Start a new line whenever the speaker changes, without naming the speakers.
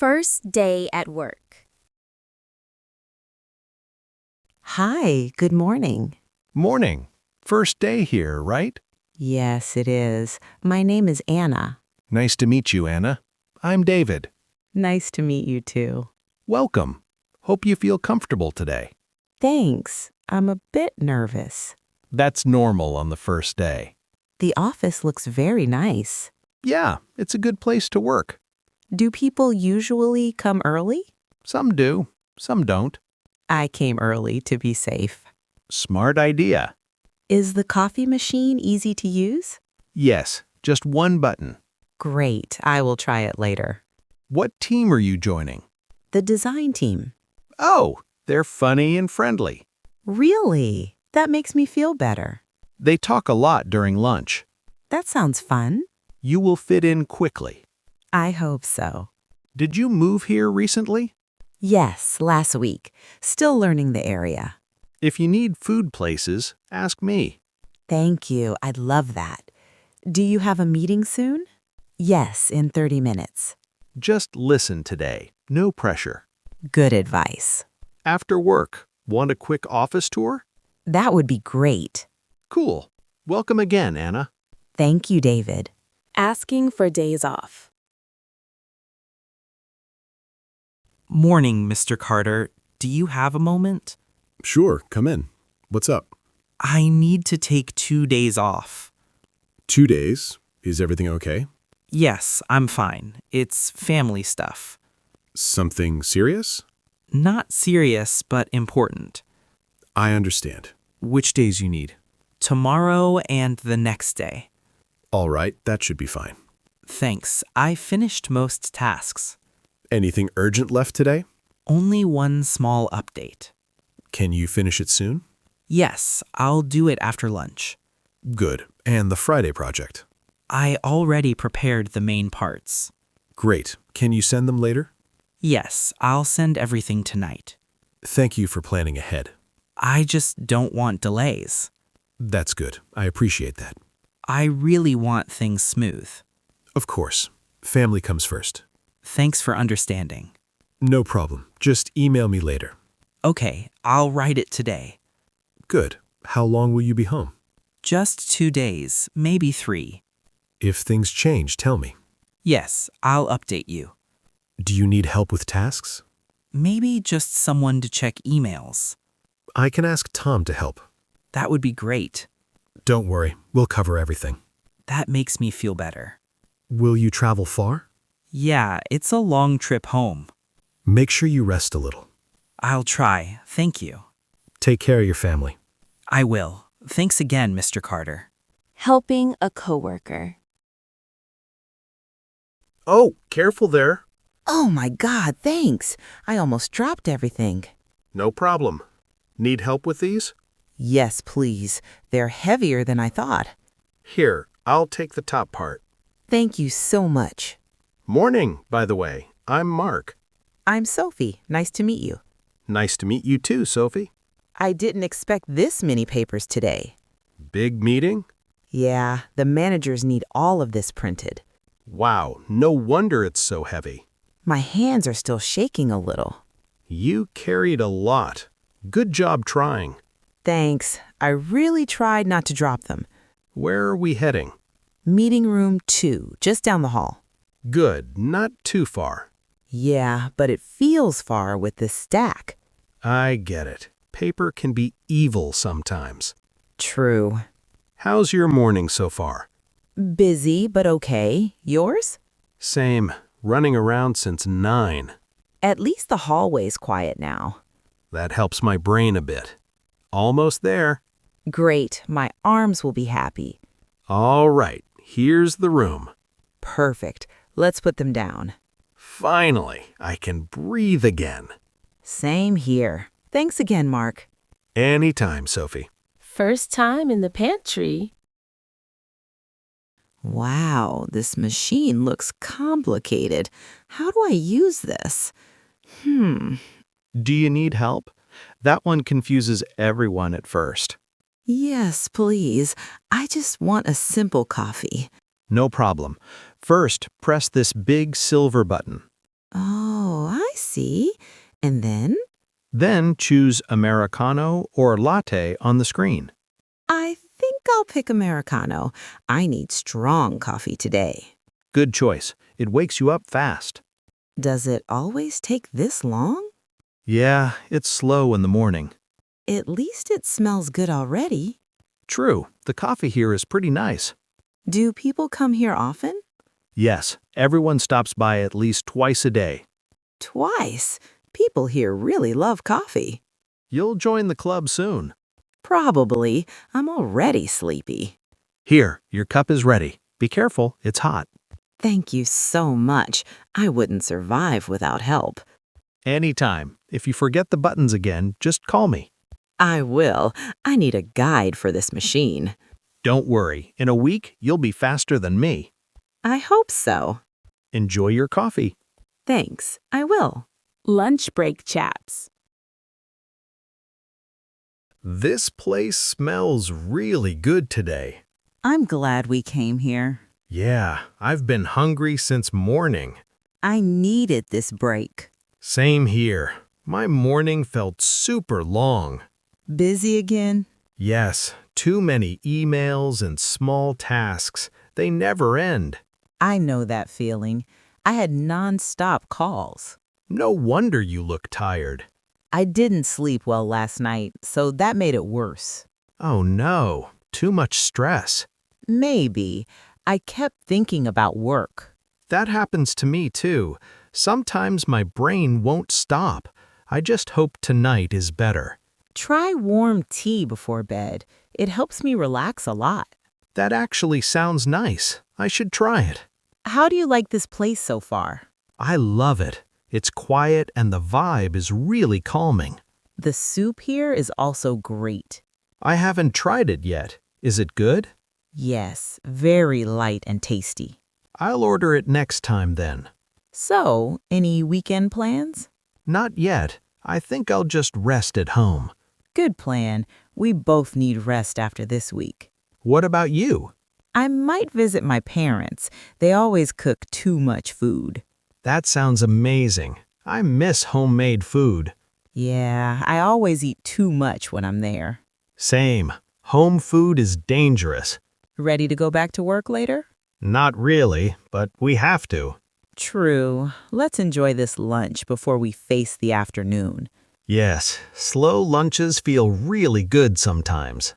First day at work.
Hi, good morning.
Morning. First day here, right?
Yes, it is. My name is Anna.
Nice to meet you, Anna. I'm David.
Nice to meet you too.
Welcome. Hope you feel comfortable today.
Thanks. I'm a bit nervous.
That's normal on the first day.
The office looks very nice.
Yeah, it's a good place to work.
Do people usually come early?
Some do, some don't.
I came early to be safe.
Smart idea.
Is the coffee machine easy to use?
Yes, just one button.
Great. I will try it later.
What team are you joining?
The design team.
Oh, they're funny and friendly.
Really? That makes me feel better.
They talk a lot during lunch.
That sounds fun.
You will fit in quickly.
I hope so.
Did you move here recently?
Yes, last week. Still learning the area.
If you need food places, ask me.
Thank you. I'd love that. Do you have a meeting soon? Yes, in 30 minutes.
Just listen today. No pressure.
Good advice.
After work, want a quick office tour?
That would be great.
Cool. Welcome again, Anna.
Thank you, David.
Asking for days off.
Morning, Mr. Carter. Do you have a moment?
Sure, come in. What's up?
I need to take 2 days off.
2 days? Is everything okay?
Yes, I'm fine. It's family stuff.
Something serious?
Not serious, but important.
I understand.
Which days you need?
Tomorrow and the next day.
All right, that should be fine.
Thanks. I finished most tasks.
Anything urgent left today?
Only one small update.
Can you finish it soon?
Yes, I'll do it after lunch.
Good. And the Friday project?
I already prepared the main parts.
Great. Can you send them later?
Yes, I'll send everything tonight.
Thank you for planning ahead.
I just don't want delays.
That's good. I appreciate that.
I really want things smooth.
Of course. Family comes first.
Thanks for understanding.
No problem. Just email me later.
Okay, I'll write it today.
Good. How long will you be home?
Just 2 days, maybe 3.
If things change, tell me.
Yes, I'll update you.
Do you need help with tasks?
Maybe just someone to check emails.
I can ask Tom to help.
That would be great.
Don't worry. We'll cover everything.
That makes me feel better.
Will you travel far?
Yeah, it's a long trip home.
Make sure you rest a little.
I'll try. Thank you.
Take care of your family.
I will. Thanks again, Mr. Carter.
Helping a coworker.
Oh, careful there.
Oh my God, thanks. I almost dropped everything.
No problem. Need help with these?
Yes, please. They're heavier than I thought.
Here, I'll take the top part.
Thank you so much.
Morning, by the way. I'm Mark.
I'm Sophie. Nice to meet you.
Nice to meet you too, Sophie.
I didn't expect this many papers today.
Big meeting?
Yeah, the managers need all of this printed.
Wow, no wonder it's so heavy.
My hands are still shaking a little.
You carried a lot. Good job trying.
Thanks. I really tried not to drop them.
Where are we heading?
Meeting room 2, just down the hall.
Good, not too far.
Yeah, but it feels far with this stack.
I get it. Paper can be evil sometimes.
True.
How's your morning so far?
Busy, but okay. Yours?
Same. Running around since 9.
At least the hallway's quiet now.
That helps my brain a bit. Almost there.
Great. My arms will be happy.
All right, here's the room.
Perfect. Let's put them down.
Finally, I can breathe again.
Same here. Thanks again, Mark.
Anytime, Sophie.
First time in the pantry.
Wow, this machine looks complicated. How do I use this?
Do you need help? That one confuses everyone at first.
Yes, please. I just want a simple coffee.
No problem. First, press this big silver button.
Oh, see. And
Then choose Americano or latte on the screen.
I think I'll pick Americano. I need strong coffee today.
Good choice. It wakes you up fast.
Does it always take this long?
Yeah, it's slow in the morning.
At least it smells good already.
True, the coffee here is pretty nice.
Do people come here often?
Yes, everyone stops by at least twice a day.
Twice. People here really love coffee.
You'll join the club soon.
Probably. I'm already sleepy.
Here, your cup is ready. Be careful, it's hot.
Thank you so much. I wouldn't survive without help.
Anytime. If you forget the buttons again, just call me.
I will. I need a guide for this machine.
Don't worry, in a week, you'll be faster than me.
I hope so.
Enjoy your coffee.
Thanks. I will.
Lunch break chats.
This place smells really good today.
I'm glad we came here.
Yeah, I've been hungry since morning.
I needed this break.
Same here. My morning felt super long.
Busy again?
Yes, too many emails and small tasks. They never end.
I know that feeling. I had non-stop calls.
No wonder you look tired.
I didn't sleep well last night, so that made it worse.
Oh no, too much stress.
Maybe. I kept thinking about work.
That happens to me too. Sometimes my brain won't stop. I just hope tonight is better.
Try warm tea before bed. It helps me relax a lot.
That actually sounds nice. I should try it.
How do you like this place so far?
I love it. It's quiet and the vibe is really calming.
The soup here is also great.
I haven't tried it yet. Is it good?
Yes, very light and tasty.
I'll order it next time then.
So, any weekend plans?
Not yet. I think I'll just rest at home.
Good plan. We both need rest after this week.
What about you?
I might visit my parents. They always cook too much food.
That sounds amazing. I miss homemade food.
Yeah, I always eat too much when I'm there.
Same. Home food is dangerous.
Ready to go back to work later?
Not really, but we have to.
True. Let's enjoy this lunch before we face the afternoon.
Yes, slow lunches feel really good sometimes.